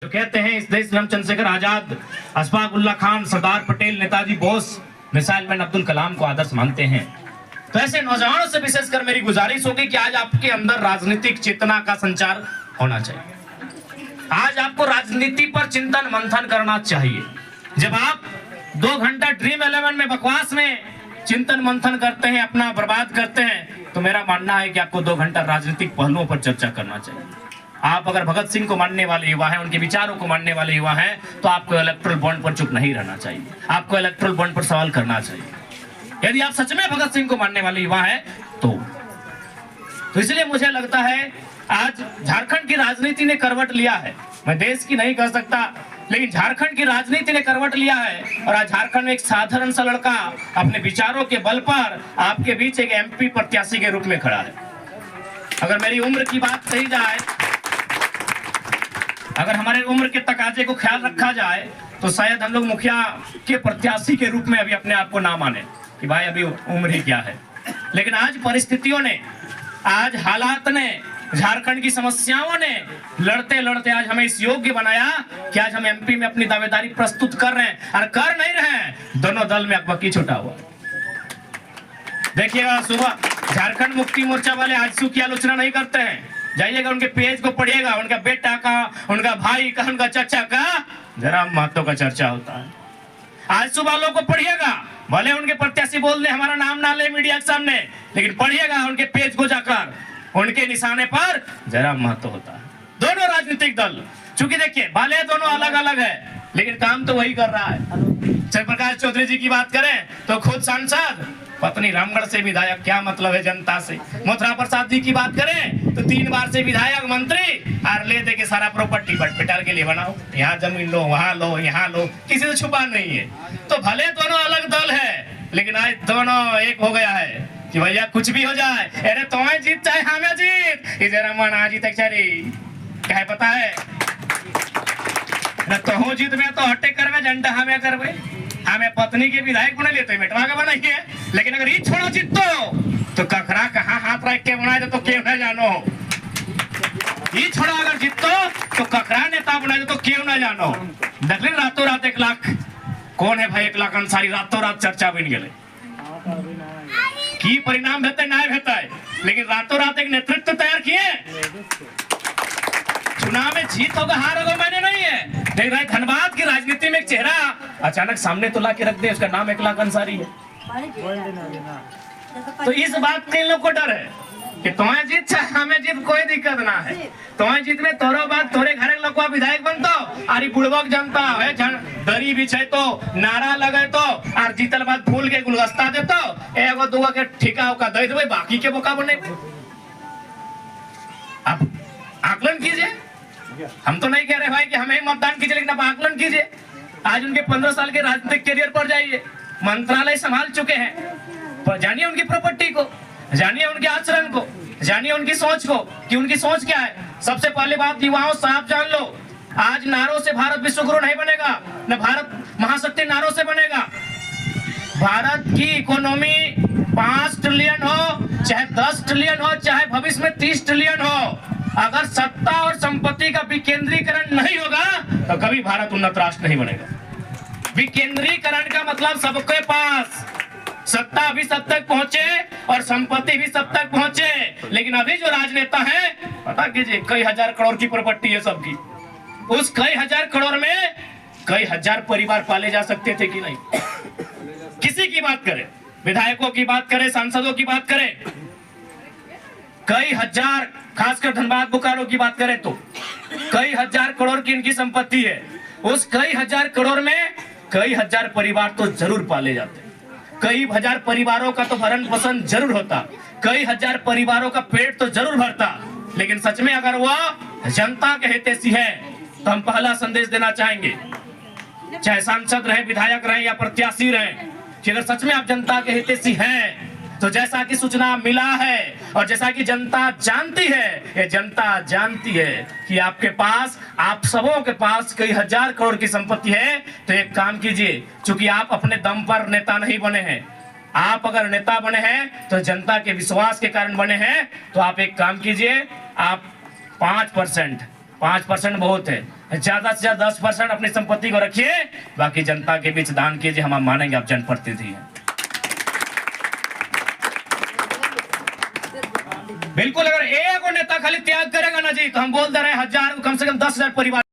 जो कहते हैं इस देश में हम चंद्रशेखर आजाद, अशफाक उल्लाह खान, सरदार पटेल, नेताजी बोस, मिसाइल मैन अब्दुल कलाम को आदर्श मानते हैं। तो ऐसे नौजवानों से विशेषकर मेरी गुजारिश होगी कि आज आपके अंदर राजनीतिक चेतना का संचार होना चाहिए। आज आपको राजनीति पर चिंतन मंथन करना चाहिए। जब आप 2 घंटा ड्रीम 11 में बकवास में चिंतन मंथन करते हैं, अपना बर्बाद करते हैं, तो मेरा मानना है कि आपको 2 घंटा राजनीतिक पहलुओं पर चर्चा करना चाहिए। आप अगर भगत सिंह को मानने वाले युवा हैं, उनके विचारों को मानने वाले युवा हैं, तो आपको इलेक्टोरल बॉन्ड पर चुप नहीं रहना चाहिए। आपको इलेक्टोरल बॉन्ड पर सवाल करना चाहिए। यदि आप सच में भगत सिंह को मानने वाले युवा हैं तो इसलिए मुझे लगता है आज झारखंड की राजनीति ने करवट लिया है। मैं देश की नहीं कह सकता, लेकिन झारखंड की राजनीति ने करवट लिया है। और आज झारखंड में एक साधारण सा लड़का अपने विचारों के बल पर आपके बीच एक एमपी प्रत्याशी के रूप में खड़ा है। अगर मेरी उम्र की बात कही जाए, अगर हमारे उम्र के तकाजे को ख्याल रखा जाए, तो शायद हम लोग मुखिया के प्रत्याशी के रूप में अभी अपने आप को ना माने कि भाई अभी उम्र ही क्या है। लेकिन आज परिस्थितियों ने, आज हालात ने, झारखंड की समस्याओं ने लड़ते लड़ते आज हमें इस योग्य बनाया कि आज हम एमपी में अपनी दावेदारी प्रस्तुत कर रहे हैं। और कर नहीं रहे हैं, दोनों दल में अकबकी छुटा हुआ। देखिएगा, सुबह झारखंड मुक्ति मोर्चा वाले आजसू की आलोचना नहीं करते हैं। जाइएगा उनके पेज को पढ़िएगा, उनका बेटा का, उनका भाई का, उनका चाचा का जरा महत्व का चर्चा होता है। आजसू वालों को पढ़िएगा, भले उनके प्रत्याशी बोल दे हमारा नाम ना ले मीडिया के सामने, लेकिन पढ़िएगा उनके पेज को जाकर, उनके निशाने पर जरा महत्व होता है। दोनों राजनीतिक दल, चूंकि देखिए भले दोनों अलग अलग है, लेकिन काम तो वही कर रहा है। जयप्रकाश चौधरी जी की बात करें तो खुद सांसद, पत्नी रामगढ़ से विधायक, क्या मतलब है जनता से। मथुरा प्रसाद जी की बात करें तो 3 बार से विधायक, मंत्री, और ले दे के सारा प्रॉपर्टी बटपिटार के लिए बनाओ, यहाँ जमीन लो, वहाँ लो, यहाँ लो, किसी से छुपा नहीं है। तो भले दोनों अलग दल है, लेकिन आज दोनों एक हो गया है कि भैया कुछ भी हो जाए, अरे तुम्हें जीत चाहे हमें जीत, इधर मन आ जीत क्या है पता है न, तो जीत में तो हटे करवे, झंडा हमें करवे, हमें पत्नी के विधायक बना लेते बेटवा का बनाइए। लेकिन अगर ये छोड़ो जीतो तो ककरा कहाँ हाथ रख के बनाए तो क्यों न जानो, ये छोड़ा अगर जीतो तो ककरा नेता बनाए तो क्यों न जानो। देखले रातों रात 1 लाख, कौन है भाई 1 लाख अंसारी, रातों रात चर्चा बन गए की परिणाम भेते ना भेता है, लेकिन रातों रात एक नेतृत्व तैयार किए। चुनाव में जीत होगा हार होगा मैंने नहीं है, लेकिन धनबाद की राजनीति में एक चेहरा अचानक सामने तो ला के रख दे, उसका नाम 1 लाख अंसारी है। तो इस बात के लोग को डर है कि तुम्हें जीत चाहे हमें जीत, कोई दिक्कत ना है। तुम्हें जीत में तोरो बात, तोरे घर लोग विधायक बनतो, अरे बुड़बक जनता है, दरी बिछे तो, नारा लगे तो, और जीतल बात फूल के गुलदस्ता दे तो, एगो दुगो के ठिका का दे दे, बाकी के बोका बने। अब आकलन कीजिए, हम तो नहीं कह रहे भाई कि हमें मतदान कीजिए, लेकिन अब आकलन कीजिए। आज उनके 15 साल के राजनीतिक करियर पर जाइए, मंत्रालय संभाल चुके हैं, जानिए उनकी प्रॉपर्टी को, जानिए उनके आचरण को, जानिए उनकी सोच को कि उनकी सोच क्या है। सबसे पहले बात युवाओं साहब जान लो, आज नारों से भारत विश्व गुरु नहीं बनेगा, न भारत महाशक्ति नारों से बनेगा। भारत की इकोनॉमी 5 ट्रिलियन हो, चाहे 10 ट्रिलियन हो, चाहे भविष्य में 30 ट्रिलियन हो, अगर सत्ता और संपत्ति का विकेंद्रीकरण नहीं होगा तो कभी भारत उन्नत राष्ट्र नहीं बनेगा। विकेंद्रीकरण का मतलब सबके पास सत्ता भी सब तक पहुंचे और संपत्ति भी सब तक पहुंचे। लेकिन अभी जो राजनेता है, पता कीजिए कई हजार करोड़ की प्रॉपर्टी है सबकी, उस कई हजार करोड़ में कई हजार परिवार पाले जा सकते थे कि नहीं। किसी की बात करें, विधायकों की बात करें, सांसदों की बात करें, कई हजार, खासकर धनबाद बोकारो की बात करें तो कई हजार करोड़ की इनकी संपत्ति है। उस कई हजार करोड़ में कई हजार परिवार तो जरूर पाले जाते, कई हजार परिवारों का तो भरण पोषण जरूर होता, कई हजार परिवारों का पेट तो जरूर भरता। लेकिन सच में अगर वह जनता के हितैषी है तो हम पहला संदेश देना चाहेंगे, चाहे सांसद रहे, विधायक रहे या प्रत्याशी रहे, कि अगर सच में आप जनता के हितैषी हैं तो जैसा कि सूचना मिला है और जैसा कि जनता जानती है, ये जनता जानती है कि आपके पास, आप सबों के पास कई हजार करोड़ की संपत्ति है। तो एक काम कीजिए, चूंकि आप अपने दम पर नेता नहीं बने हैं, आप अगर नेता बने हैं तो जनता के विश्वास के कारण बने हैं, तो आप एक काम कीजिए, आप 5% बहुत है, ज्यादा से ज्यादा 10% अपनी संपत्ति को रखिए, बाकी जनता के बीच दान कीजिए। हम मानेंगे आप जनप्रतिनिधि हैं। बिल्कुल, अगर एक नेता खाली त्याग करेगा ना जी, तो हम बोल दे रहे हैं 1000 कम से कम 10,000 परिवार